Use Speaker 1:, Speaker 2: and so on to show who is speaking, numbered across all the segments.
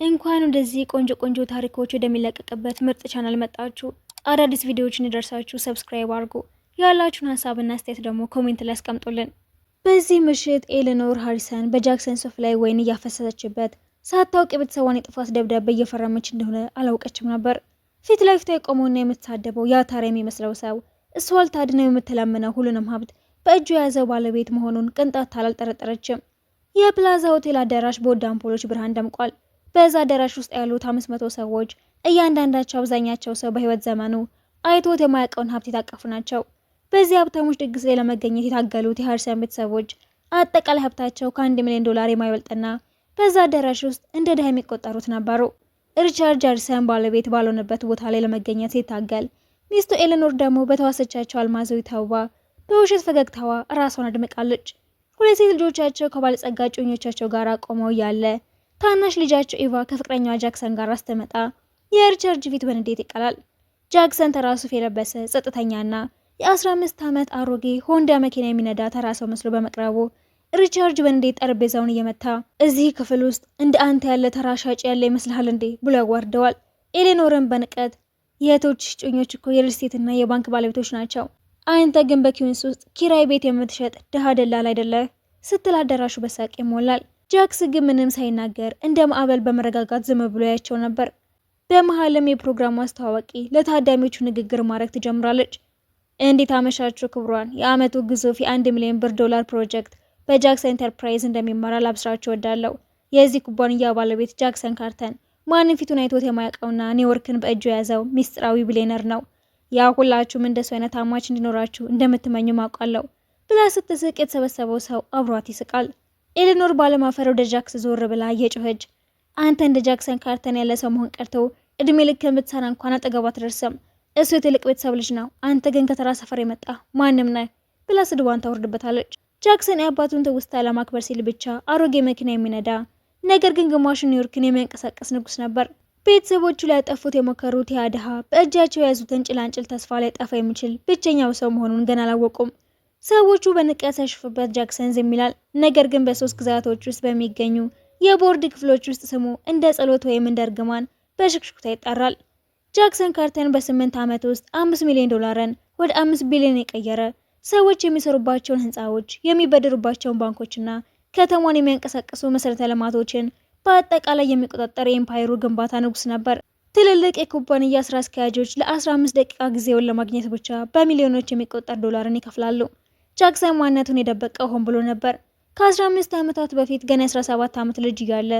Speaker 1: እንኳን እንደዚህ ቆንጆ ቆንጆ ታሪኮች ወደሚለቀቅበት ምርጥ ቻናል መጣችሁ። አዳዲስ ቪዲዮዎች እንዲደርሳችሁ ሰብስክራይብ አድርጉ። ያላችሁን ሀሳብና አስተያየት ደግሞ ኮሜንት ላይ አስቀምጡልን። በዚህ ምሽት ኤሌኖር ሃሪሰን በጃክሰን ሱፍ ላይ ወይን እያፈሰሰችበት ሳታውቅ የቤተሰቧን የጥፋት ደብዳቤ እየፈረመች እንደሆነ አላውቀችም ነበር። ፊት ለፊቷ የቆመውና የምትሳደበው ያ ታሪያ የሚመስለው ሰው እሷ ልታድነው የምትለምነው ሁሉንም ሀብት በእጁ የያዘው ባለቤት መሆኑን ቅንጣት አላልጠረጠረችም። የፕላዛ ሆቴል አዳራሽ በውድ አምፖሎች ብርሃን ደምቋል። በዛ አዳራሽ ውስጥ ያሉት 500 ሰዎች እያንዳንዳቸው አብዛኛቸው ሰው በህይወት ዘመኑ አይቶት የማያውቀውን ሀብት የታቀፉ ናቸው። በዚህ ሀብታሞች ድግስ ላይ ለመገኘት የታገሉት የሃሪሰን ቤተሰቦች አጠቃላይ ሀብታቸው ከ$1 ሚሊዮን የማይበልጥና በዛ አዳራሽ ውስጥ እንደ ድሃ የሚቆጠሩት ነበሩ። ሪቻርድ ሃሪሰን ባለቤት ባልሆነበት ቦታ ላይ ለመገኘት ሲታገል፣ ሚስቱ ኤሌኖር ደግሞ በተዋሰቻቸው አልማዛዊ ተውባ በውሸት ፈገግታዋ ራሷን አድምቃለች። ሁለት ሴት ልጆቻቸው ከባለጸጋ ጮኞቻቸው ጋር ቆመው ያለ ታናሽ ልጃቸው ኢቫ ከፍቅረኛዋ ጃክሰን ጋር ስትመጣ የሪቻርድ ፊት በንዴት ይቀላል። ጃክሰን ተራ ሱፍ የለበሰ ጸጥተኛና የ15 ዓመት አሮጌ ሆንዳ መኪና የሚነዳ ተራ ሰው መስሎ በመቅረቡ ሪቻርድ በንዴት ጠረጴዛውን እየመታ እዚህ ክፍል ውስጥ እንደ አንተ ያለ ተራ ሻጭ ያለ ይመስልሃል እንዴ ብሎ ያዋርደዋል። ኤሌኖርን በንቀት የእህቶችሽ ጮኞች እኮ የሪልስቴትና የባንክ ባለቤቶች ናቸው፣ አንተ ግን በኪዊንስ ውስጥ ኪራይ ቤት የምትሸጥ ድሃ ደላል አይደለህ ስትል አዳራሹ በሳቅ ይሞላል። ጃክስ ግን ምንም ሳይናገር እንደ ማዕበል በመረጋጋት ዝም ብሎ ያቸው ነበር። በመሀልም የፕሮግራሙ አስተዋዋቂ ለታዳሚዎቹ ንግግር ማድረግ ትጀምራለች። እንዴት አመሻችሁ ክብሯን፣ የአመቱ ግዙፍ የ$1 ሚሊዮን ፕሮጀክት በጃክሰን ኢንተርፕራይዝ እንደሚመራ ላብስራችሁ እወዳለሁ። የዚህ ኩባንያ ባለቤት ጃክሰን ካርተን ማንም ፊቱን አይቶት የማያውቀውና ኒውዮርክን በእጁ የያዘው ሚስጥራዊ ቢሊየነር ነው። ያ ሁላችሁም እንደሱ አይነት አማች እንዲኖራችሁ እንደምትመኙ ማውቃለሁ ብላ ስትስቅ የተሰበሰበው ሰው አብሯት ይስቃል። ኤሌኖር ባለማፈር ወደ ጃክስ ዞር ብላ እየጮኸች አንተ እንደ ጃክሰን ካርተን ያለ ሰው መሆን ቀርቶ እድሜ ልክ የምትሰራ እንኳን አጠገቡ አትደርስም። እሱ የትልቅ ቤተሰብ ልጅ ነው፣ አንተ ግን ከተራ ሰፈር የመጣ ማንም ነህ ብላ ስድቧን ታወርድበታለች። ጃክሰን የአባቱን ትውስታ ለማክበር ሲል ብቻ አሮጌ መኪና የሚነዳ ነገር ግን ግማሹ ኒውዮርክን የሚያንቀሳቀስ ንጉስ ነበር። ቤተሰቦቹ ላይ ያጠፉት የሞከሩት ያ ድሃ በእጃቸው የያዙትን ጭላንጭል ተስፋ ላይ ጠፋ የሚችል ብቸኛው ሰው መሆኑን ገና አላወቁም። ሰዎቹ በንቀት ሲያሽፉበት ጃክሰን ዝም ይላል። ነገር ግን በ3 ግዛቶች ውስጥ በሚገኙ የቦርድ ክፍሎች ውስጥ ስሙ እንደ ጸሎት ወይም እንደ እርግማን በሽክሽክታ ይጠራል። ጃክሰን ካርተን በ8 ዓመት ውስጥ $5 ሚሊዮን ወደ 5 ቢሊዮን የቀየረ ሰዎች የሚሰሩባቸውን ህንፃዎች፣ የሚበደሩባቸውን ባንኮችና ከተማን የሚያንቀሳቅሱ መሰረተ ልማቶችን በአጠቃላይ የሚቆጣጠር የኤምፓየሩ ግንባታ ንጉስ ነበር። ትልልቅ የኩባንያ ስራ አስኪያጆች ለ15 ደቂቃ ጊዜውን ለማግኘት ብቻ በሚሊዮኖች የሚቆጠር ዶላርን ይከፍላሉ። ጃክሰን ማንነቱን የደበቀው ሆን ብሎ ነበር። ከ15 ዓመታት በፊት ገና 17 ዓመት ልጅ እያለ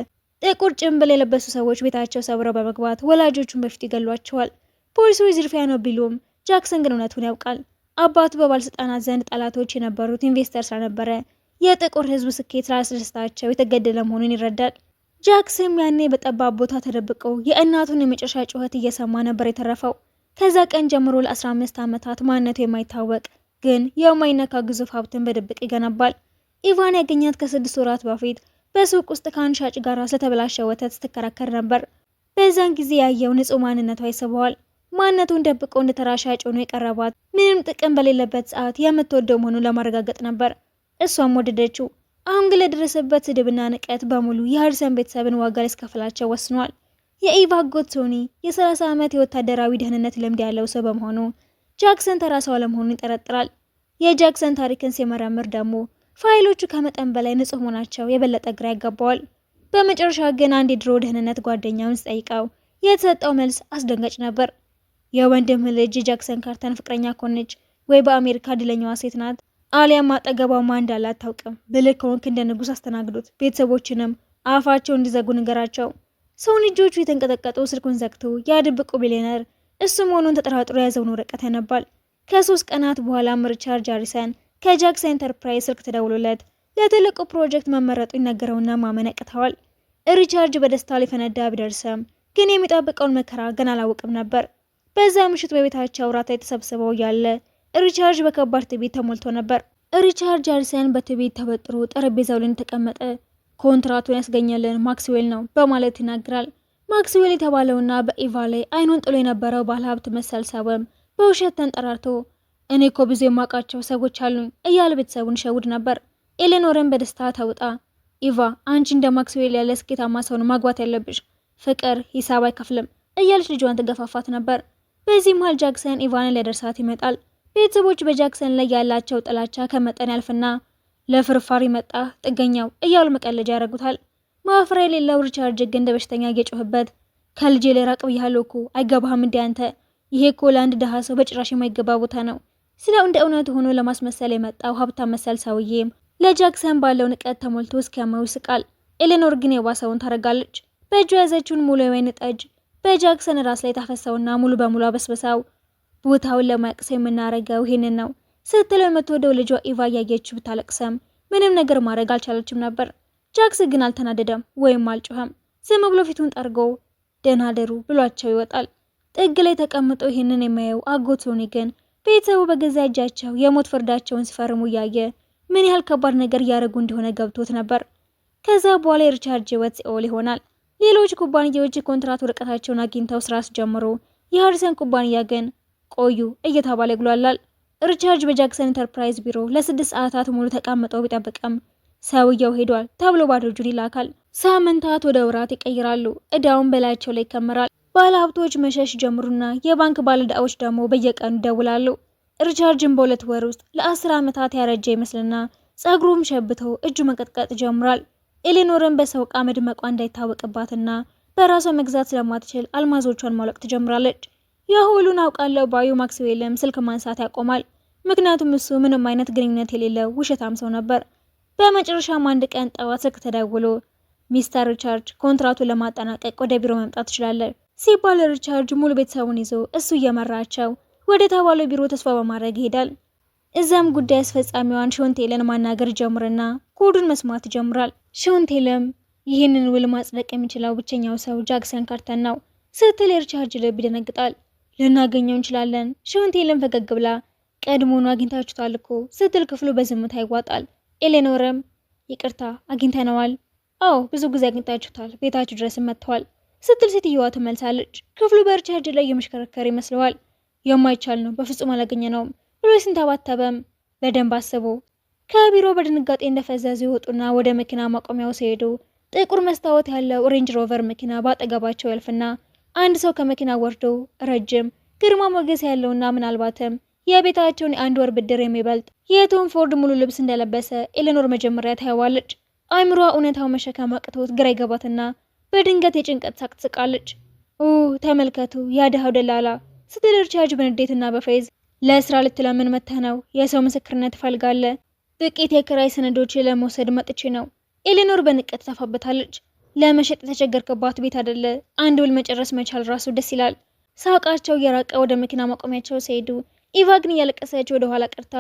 Speaker 1: ጥቁር ጭንብል የለበሱ ሰዎች ቤታቸው ሰብረው በመግባት ወላጆቹን በፊት ይገሏቸዋል። ፖሊሶች ዝርፊያ ነው ቢሉም ጃክሰን ግን እውነቱን ያውቃል። አባቱ በባለስልጣናት ዘንድ ጠላቶች የነበሩት ኢንቨስተር ስለነበረ የጥቁር ህዝብ ስኬት ስላስደሰታቸው የተገደለ መሆኑን ይረዳል። ጃክሰን ያኔ በጠባብ ቦታ ተደብቆ የእናቱን የመጨረሻ ጩኸት እየሰማ ነበር የተረፈው። ከዛ ቀን ጀምሮ ለ15 ዓመታት ማንነቱ የማይታወቅ ግን የማይነካ ግዙፍ ሀብትን በድብቅ ይገነባል። ኢቫን ያገኛት ከ6 ወራት በፊት በሱቅ ውስጥ ከአንድ ሻጭ ጋር ስለተበላሸ ወተት ስትከራከር ነበር። በዛን ጊዜ ያየው ንጹህ ማንነቷ ይስበዋል። ማንነቱን ደብቆ እንደ ተራ ሻጭ ሆኖ የቀረባት ምንም ጥቅም በሌለበት ሰዓት የምትወደው መሆኑን ለማረጋገጥ ነበር። እሷም ወደደችው። አሁን ግን ለደረሰበት ስድብና ንቀት በሙሉ የሃሪሰን ቤተሰብን ዋጋ ሊያስከፍላቸው ወስኗል። የኢቫ አጎት ቶኒ የ30 ዓመት የወታደራዊ ደህንነት ልምድ ያለው ሰው በመሆኑ ጃክሰን ተራ ሰው አለመሆኑን ይጠረጥራል። የጃክሰን ታሪክን ሲመረምር ደግሞ ፋይሎቹ ከመጠን በላይ ንጹህ መሆናቸው የበለጠ ግራ ያጋባዋል። በመጨረሻ ግን አንድ የድሮ ደህንነት ጓደኛውን ሲጠይቀው የተሰጠው መልስ አስደንጋጭ ነበር። የወንድም ልጅ ጃክሰን ካርተን ፍቅረኛ ኮነች ወይ በአሜሪካ ድለኛዋ ሴት ናት፣ አሊያም አጠገቧ ማን እንዳለ አታውቅም። ብልህ ከሆንክ እንደ ንጉስ አስተናግዱት፣ ቤተሰቦችንም አፋቸው እንዲዘጉ ንገራቸው። ሰው ልጆቹ የተንቀጠቀጡ ስልኩን ዘግቶ ያድብቁ ቢሊየነር እሱ መሆኑን ተጠራጥሮ የያዘውን ወረቀት ያነባል። ከ3 ቀናት በኋላም ሪቻርድ ሃሪሰን ከጃክሰን ኢንተርፕራይዝ ስልክ ተደውሎለት ለትልቁ ፕሮጀክት መመረጡ ይነገረውና ማመን ያቅተዋል። ሪቻርድ በደስታ ሊፈነዳ ቢደርስም ግን የሚጠብቀውን መከራ ገና አላወቅም ነበር። በዛ ምሽት በቤታቸው እራት ላይ ተሰብስበው ያለ ሪቻርድ በከባድ ትዕቢት ተሞልቶ ነበር። ሪቻርድ ሃሪሰን በትዕቢት ተበጥሮ ጠረጴዛው ላይ ተቀመጠ። ኮንትራቱን ያስገኘልን ማክስዌል ነው በማለት ይናገራል። ማክስዌል የተባለውና በኢቫ ላይ አይኑን ጥሎ የነበረው ባለሀብት መሰል ሰውም በውሸት ተንጠራርቶ እኔ እኮ ብዙ የማውቃቸው ሰዎች አሉኝ እያለ ቤተሰቡን ሸውድ ነበር። ኤሌኖርን በደስታ ተውጣ ኢቫ አንቺ እንደ ማክስዌል ያለ ስኬታማ ሰውን ማግባት ያለብሽ፣ ፍቅር ሂሳብ አይከፍልም እያለች ልጇን ትገፋፋት ነበር። በዚህ መሃል ጃክሰን ኢቫንን ሊያደርሳት ይመጣል። ቤተሰቦች በጃክሰን ላይ ያላቸው ጥላቻ ከመጠን ያልፍና ለፍርፋሪ መጣ ጥገኛው እያሉ መቀለጃ ያደርጉታል። ማፍሪያ የሌለው ሪቻርድ ግን እንደ በሽተኛ እየጮህበት ከልጄ ላይ ራቅ ብያለሁ እኮ አይገባህም እንዴ አንተ? ይሄ እኮ ለአንድ ድሃ ሰው በጭራሽ የማይገባ ቦታ ነው። ስለው እንደ እውነቱ ሆኖ ለማስመሰል የመጣው ሀብታም መሰል ሰውዬም ለጃክሰን ባለው ንቀት ተሞልቶ እስኪያመው ይስቃል። ኤሌኖር ግን የባሰውን ታረጋለች። በእጁ የያዘችውን ሙሉ የወይን ጠጅ በጃክሰን ራስ ላይ ታፈሰውና ሙሉ በሙሉ አበስብሳው ቦታውን ለማቅሰው የምናረገው ይህንን ነው ስትለው የምትወደው ልጇ ኢቫ እያየችው ብታለቅሰም ምንም ነገር ማድረግ አልቻለችም ነበር። ጃክስ ግን አልተናደደም ወይም አልጮኸም። ዝም ብሎ ፊቱን ጠርጎ ደህና አደሩ ብሏቸው ይወጣል። ጥግ ላይ ተቀምጦ ይህንን የሚያየው አጎት ሎኒ ግን ቤተሰቡ በገዛ እጃቸው የሞት ፍርዳቸውን ሲፈርሙ እያየ ምን ያህል ከባድ ነገር እያደረጉ እንደሆነ ገብቶት ነበር። ከዛ በኋላ የሪቻርድ ህይወት ሲኦል ይሆናል። ሌሎች ኩባንያዎች የኮንትራት ወረቀታቸውን አግኝተው ስራ ሲጀምሩ የሃሪሰን ኩባንያ ግን ቆዩ እየተባለ ይግሏላል። ሪቻርድ በጃክሰን ኢንተርፕራይዝ ቢሮ ለ6 ሰዓታት ሙሉ ተቀምጠው ቢጠብቅም ሰውየው ሄዷል ተብሎ ባዶ እጁን ይላካል። ሳምንታት ወደ ወራት ይቀይራሉ። እዳውን በላያቸው ላይ ይከመራል። ባለሀብቶች መሸሽ ጀምሩና የባንክ ባለዕዳዎች ደግሞ በየቀኑ ይደውላሉ። ሪቻርድን በ2 ወር ውስጥ ለ10 ዓመታት ያረጀ ይመስልና ጸጉሩም ሸብቶ እጁ መንቀጥቀጥ ጀምሯል። ኤሌኖርን በሰው ዕቃ መድመቋ እንዳይታወቅባትና በራሷ መግዛት ስለማትችል አልማዞቿን ማውለቅ ትጀምራለች። የሁሉን አውቃለሁ ባዩ ማክስዌልም ስልክ ማንሳት ያቆማል። ምክንያቱም እሱ ምንም አይነት ግንኙነት የሌለው ውሸታም ሰው ነበር። በመጨረሻም አንድ ቀን ጠዋት ስልክ ተደውሎ ሚስተር ሪቻርድ ኮንትራቱን ለማጠናቀቅ ወደ ቢሮ መምጣት ትችላለህ ሲባል ሪቻርድ ሙሉ ቤተሰቡን ይዞ እሱ እየመራቸው ወደ ተባለው ቢሮ ተስፋ በማድረግ ይሄዳል። እዛም ጉዳይ አስፈጻሚዋን ሾንቴልን ማናገር ጀምርና ኮዱን መስማት ይጀምራል። ሾንቴልም ይህንን ውል ማጽደቅ የሚችለው ብቸኛው ሰው ጃክሰን ካርተን ነው ስትል የሪቻርድ ልብ ይደነግጣል። ልናገኘው እንችላለን። ሾንቴልን ፈገግ ብላ ቀድሞኑ አግኝታችሁታል እኮ ስትል ክፍሉ በዝምታ ይዋጣል። ኤሌኖርም ይቅርታ አግኝተነዋል። አዎ ብዙ ጊዜ አግኝታችሁታል፣ ቤታችሁ ድረስ መጥተዋል ስትል ሴትየዋ ትመልሳለች። ክፍሉ በሪቻርድ ላይ የመሽከረከር ይመስለዋል። የማይቻል ነው፣ በፍጹም አላገኘነውም ብሎ ሲንተባተበም በደንብ አስቦ ከቢሮ በድንጋጤ እንደፈዘዙ ይወጡና ወደ መኪና ማቆሚያው ሲሄዱ ጥቁር መስታወት ያለው ሬንጅ ሮቨር መኪና ባጠገባቸው ያልፍና አንድ ሰው ከመኪና ወርዶ ረጅም ግርማ ሞገስ ያለውና ምናልባትም የቤታቸውን የ1 ወር ብድር የሚበልጥ የቶም ፎርድ ሙሉ ልብስ እንደለበሰ ኤሌኖር መጀመሪያ ታየዋለች። አይምሯ እውነታው መሸከም አቅቶት ግራ ይገባትና በድንገት የጭንቀት ሳቅ ትስቃለች። ተመልከቱ ያድሃው ደላላ ስትል ሪቻርድ በንዴትና በፌዝ ለስራ ልትለምን መተህ ነው? የሰው ምስክርነት ትፈልጋለህ? ጥቂት የክራይ ሰነዶች ለመውሰድ መጥቼ ነው። ኤሌኖር በንቀት ታፋበታለች። ለመሸጥ የተቸገርክባት ቤት አይደለ? አንድ ውል መጨረስ መቻል ራሱ ደስ ይላል። ሳቃቸው እየራቀ ወደ መኪና ማቆሚያቸው ሲሄዱ ኢቫ ግን እያለቀሰች ወደ ኋላ ቀርታ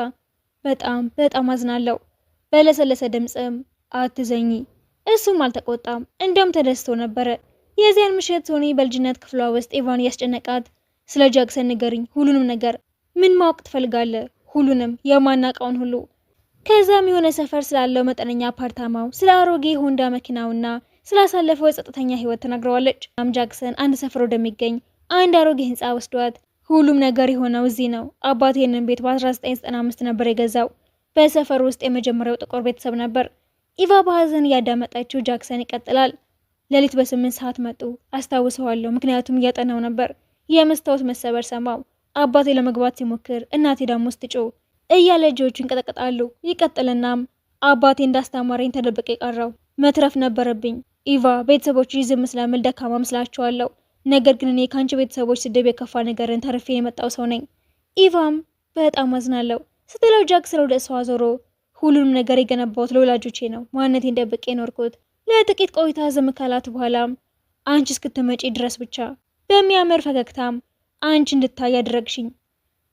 Speaker 1: በጣም አዝናለሁ በለሰለሰ ድምጽም አትዘኝ። እሱም አልተቆጣም፣ እንዲያውም ተደስቶ ነበረ። የዚያን ምሽት ሶኒ በልጅነት ክፍሏ ውስጥ ኢቫን እያስጨነቃት ስለ ጃክሰን ንገሪኝ፣ ሁሉንም ነገር። ምን ማወቅ ትፈልጋለህ? ሁሉንም፣ የማናውቀውን ሁሉ። ከዛም የሆነ ሰፈር ስላለው መጠነኛ አፓርታማው፣ ስለ አሮጌ ሆንዳ መኪናውና ስላሳለፈው የጸጥተኛ ህይወት ተናግረዋለች። ጃክሰን አንድ ሰፈር ወደሚገኝ አንድ አሮጌ ህንፃ ወስዷት ሁሉም ነገር የሆነው እዚህ ነው። አባት ይህንን ቤት በ1995 ነበር የገዛው። በሰፈር ውስጥ የመጀመሪያው ጥቁር ቤተሰብ ነበር። ኢቫ በሀዘን እያዳመጠችው ጃክሰን ይቀጥላል። ሌሊት በ8 ሰዓት መጡ። አስታውሰዋለሁ፣ ምክንያቱም እያጠናው ነበር። የመስታወት መሰበር ሰማው። አባቴ ለመግባት ሲሞክር እናቴ ደግሞ ስትጮህ እያለ እጆቹ ይንቀጠቀጣሉ። ይቀጥልናም አባቴ እንዳስተማረኝ ተደብቄ ቀረው። መትረፍ ነበረብኝ። ኢቫ ቤተሰቦች ዝም ስለምል ደካማ መስላቸዋለሁ። ነገር ግን እኔ ከአንቺ ቤተሰቦች ስድብ የከፋ ነገርን ተርፌ የመጣው ሰው ነኝ። ኢቫም በጣም አዝናለሁ ስትለው ጃክሰን ወደ እሷ ዞሮ ሁሉንም ነገር የገነባሁት ለወላጆቼ ነው። ማንነቴን ደብቄ ኖርኩት። ለጥቂት ቆይታ ዝም ካላት በኋላም አንቺ እስክትመጪ ድረስ ብቻ በሚያምር ፈገግታም አንቺ እንድታይ ያደረግሽኝ።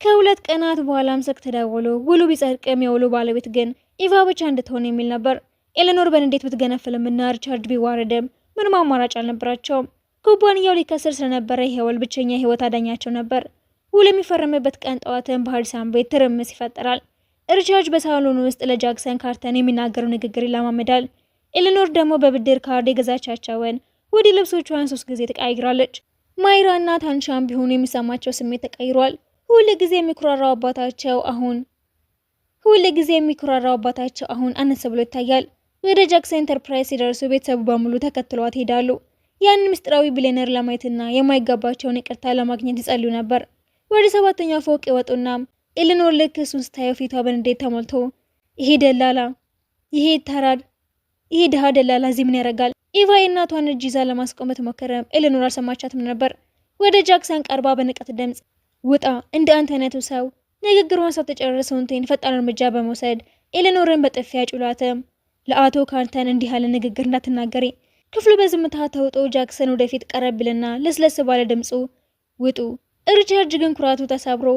Speaker 1: ከ2 ቀናት በኋላም ስልክ ተደውሎ ውሉ ቢጸድቅም የውሉ ባለቤት ግን ኢቫ ብቻ እንድትሆን የሚል ነበር። ኤሌኖር በንዴት ብትገነፍልምና ሪቻርድ ቢዋረድም ምንም አማራጭ አልነበራቸውም። ኩባንያው ሊከስር ስለነበረ ይሄ ውል ብቸኛ ህይወት አዳኛቸው ነበር። ውል የሚፈረምበት ቀን ጠዋትን በሃሪሰን ቤት ትርምስ ይፈጠራል። ሪቻርድ በሳሎኑ ውስጥ ለጃክሰን ካርተን የሚናገረው ንግግር ይለማመዳል። ኤሌኖር ደግሞ በብድር ካርድ የገዛቻቸውን ወደ ልብሶቿን 3 ጊዜ ተቀያይራለች። ማይራ እና ታንሻም ቢሆኑ የሚሰማቸው ስሜት ተቀይሯል። ሁሉ ጊዜ የሚኩራራው አባታቸው አሁን አነስ ብሎ ይታያል። ወደ ጃክሰን ኢንተርፕራይዝ ሲደርሱ ቤተሰቡ በሙሉ ተከትሏት ይሄዳሉ። ያን ምስጢራዊ ቢሊየነር ለማየትና የማይገባቸውን ይቅርታ ለማግኘት ይጸልዩ ነበር። ወደ 7ኛው ፎቅ ይወጡና ኤሌኖር ልክ እሱን ስታየው ፊቷ በንዴት ተሞልቶ ይሄ ደላላ፣ ይሄ ድሃ ደላላ እዚህ ምን ያደርጋል? ኢቫ የእናቷን እጅ ይዛ ለማስቆም ብትሞክርም ኤሌኖር አልሰማቻትም ነበር። ወደ ጃክሰን ቀርባ በንቀት ድምፅ ውጣ፣ እንደ አንተ አይነቱ ሰው ንግግሯን ሳትጨርስ ሆንቴን ፈጣን እርምጃ በመውሰድ ኤሌኖርን በጥፊ ያጩላትም። ለአቶ ካርተን እንዲህ ያለ ንግግር እንዳትናገሪ። ክፍሉ በዝምታ ተውጦ ጃክሰን ወደፊት ቀረብ ብልና ለስለስ ባለ ድምፁ ውጡ። ሪቻርድ ግን ኩራቱ ተሰብሮ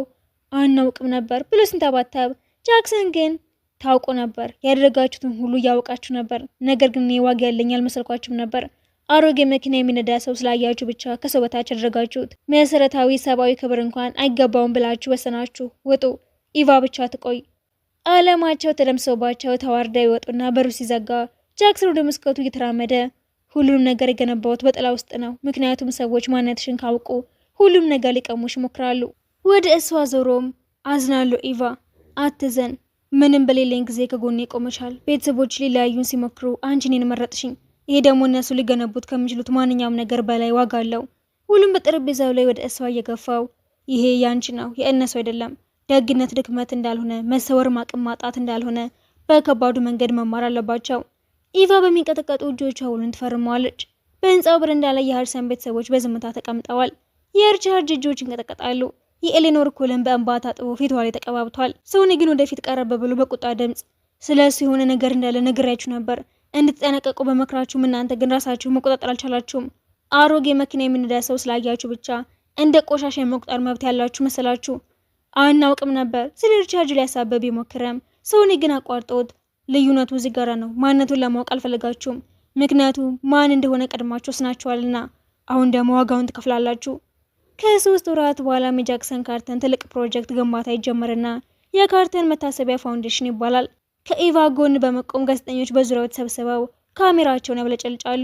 Speaker 1: አናውቅም ነበር ብሎ ሲንተባተብ፣ ጃክሰን ግን ታውቁ ነበር፣ ያደረጋችሁትን ሁሉ እያወቃችሁ ነበር። ነገር ግን እኔ ዋጋ ያለኝ አልመሰልኳችሁም ነበር። አሮጌ መኪና የሚነዳ ሰው ስላያችሁ ብቻ ከሰው በታች አደረጋችሁት። መሰረታዊ ሰብአዊ ክብር እንኳን አይገባውም ብላችሁ ወሰናችሁ። ውጡ፣ ኢቫ ብቻ ትቆይ። አለማቸው ተደምሰውባቸው ተዋርደው ይወጡና በሩ ሲዘጋ ጃክሰን ወደ መስኮቱ እየተራመደ ሁሉንም ነገር የገነባሁት በጥላ ውስጥ ነው። ምክንያቱም ሰዎች ማንነትሽን ካውቁ ሁሉም ነገር ሊቀሙሽ ይሞክራሉ። ወደ እሷ ዞሮም አዝናለሁ ኢቫ፣ አትዘን። ምንም በሌለኝ ጊዜ ከጎኔ ቆመሻል። ቤተሰቦች ሊለያዩን ሲሞክሩ አንቺ እኔን መረጥሽኝ። ይሄ ደግሞ እነሱ ሊገነቡት ከሚችሉት ማንኛውም ነገር በላይ ዋጋ አለው። ሁሉም በጠረጴዛው ላይ ወደ እሷ እየገፋው ይሄ ያንቺ ነው፣ የእነሱ አይደለም። ደግነት ድክመት እንዳልሆነ፣ መሰወር አቅም ማጣት እንዳልሆነ በከባዱ መንገድ መማር አለባቸው። ኢቫ በሚንቀጠቀጡ እጆቿ ውሉን ትፈርመዋለች። በህንፃው በረንዳ ላይ የሀርሰን ቤተሰቦች በዝምታ ተቀምጠዋል። የሪቻርድ እጆች ይንቀጠቀጣሉ። የኤሌኖር ኮልን በእንባ ታጥቦ ፊቷ ላይ ተቀባብቷል። ሶኒ ግን ወደፊት ቀረብ ብሎ በቁጣ ድምፅ ስለ እሱ የሆነ ነገር እንዳለ ነግሬያችሁ ነበር፣ እንድትጠነቀቁ በመክራችሁም እናንተ ግን ራሳችሁ መቆጣጠር አልቻላችሁም። አሮጌ መኪና የሚነዳ ሰው ስላያችሁ ብቻ እንደ ቆሻሻ የመቁጠር መብት ያላችሁ መሰላችሁ። አናውቅም ነበር ስለ ሪቻርድ ሊያሳበብ ቢሞክርም ሶኒ ግን አቋርጦት ልዩነቱ እዚህ ጋር ነው። ማንነቱን ለማወቅ አልፈለጋችሁም፣ ምክንያቱም ማን እንደሆነ ቀድማችሁ ወስናችኋልና። አሁን ደግሞ ዋጋውን ትከፍላላችሁ። ከ3 ወራት በኋላ የጃክሰን ካርተን ትልቅ ፕሮጀክት ግንባታ ይጀመርና የካርተን መታሰቢያ ፋውንዴሽን ይባላል። ከኢቫ ጎን በመቆም ጋዜጠኞች በዙሪያው ተሰብስበው ካሜራቸውን ያብለጨልጫሉ።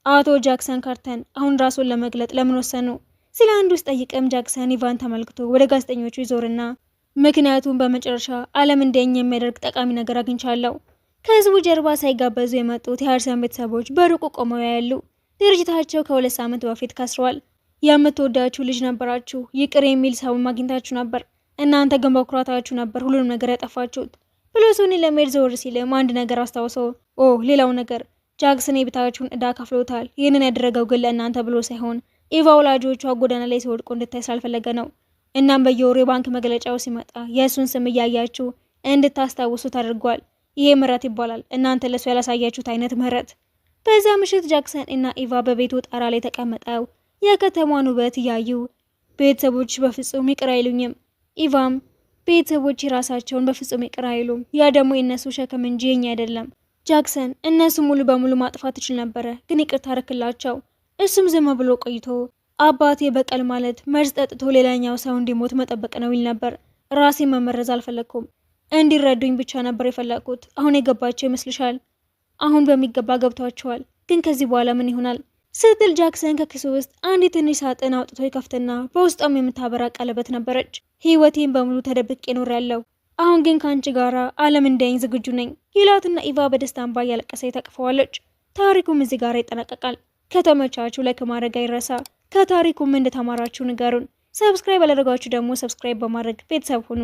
Speaker 1: አቶ ጃክሰን ካርተን አሁን ራሱን ለመግለጥ ለምን ወሰኑ? ስለ አንዱ ውስጥ ጠይቅም ጃክሰን ኢቫን ተመልክቶ ወደ ጋዜጠኞቹ ይዞርና ምክንያቱም በመጨረሻ ዓለም እንደኛ የሚያደርግ ጠቃሚ ነገር አግኝቻለሁ። ከህዝቡ ጀርባ ሳይጋበዙ የመጡት የሀርሰን ቤተሰቦች በሩቁ ቆመው ያሉ። ድርጅታቸው ከ2 ሳምንት በፊት ከስሯል። የምትወዳችሁ ልጅ ነበራችሁ፣ ይቅር የሚል ሰው ማግኘታችሁ ነበር። እናንተ ግን በኩራታችሁ ነበር ሁሉንም ነገር ያጠፋችሁት ብሎ ሶኒ ለመሄድ ዘወር ሲልም አንድ ነገር አስታውሶ ሌላው ነገር ጃክሰን የቤታችሁን ዕዳ ከፍሎታል። ይህንን ያደረገው ግን ለእናንተ ብሎ ሳይሆን ኢቫ ወላጆቿ ጎዳና ላይ ሲወድቁ እንድታይ ስላልፈለገ ነው። እናም በየወሩ የባንክ መግለጫው ሲመጣ የእሱን ስም እያያችሁ እንድታስታውሱት አድርጓል። ይሄ ምህረት ይባላል፣ እናንተ ለሱ ያላሳያችሁት አይነት ምህረት። በዛ ምሽት ጃክሰን እና ኢቫ በቤቱ ጣራ ላይ ተቀምጠው የከተማን ውበት እያዩ ቤተሰቦች በፍጹም ይቅር አይሉኝም፣ ኢቫም ቤተሰቦች ራሳቸውን በፍጹም ይቅር አይሉም፣ ያ ደግሞ የእነሱ ሸክም እንጂ የኛ አይደለም። ጃክሰን እነሱ ሙሉ በሙሉ ማጥፋት ይችል ነበረ፣ ግን ይቅርታ አረክላቸው። እሱም ዝም ብሎ ቆይቶ አባቴ በቀል ማለት መርዝ ጠጥቶ ሌላኛው ሰው እንዲሞት መጠበቅ ነው ይል ነበር። ራሴን መመረዝ አልፈለግኩም፣ እንዲረዱኝ ብቻ ነበር የፈለግኩት። አሁን የገባቸው ይመስልሻል? አሁን በሚገባ ገብቷቸዋል። ግን ከዚህ በኋላ ምን ይሆናል ስትል ጃክሰን ከኪሱ ውስጥ አንድ ትንሽ ሳጥን አውጥቶ ይከፍትና በውስጧም የምታበራ ቀለበት ነበረች። ህይወቴን በሙሉ ተደብቄ ኖሬያለሁ፣ አሁን ግን ከአንቺ ጋራ ዓለም እንዳይኝ ዝግጁ ነኝ ይላትና ኢቫ በደስታ እንባ እያለቀሰ ታቅፈዋለች። ታሪኩም እዚህ ጋር ይጠናቀቃል። ከተመቻችሁ ላይክ ማድረግ አይረሳ። ከታሪኩም እንደተማራችሁ ንገሩን። ሰብስክራይብ ያላደረጋችሁ ደግሞ ሰብስክራይብ በማድረግ ቤተሰብ ሁኑ።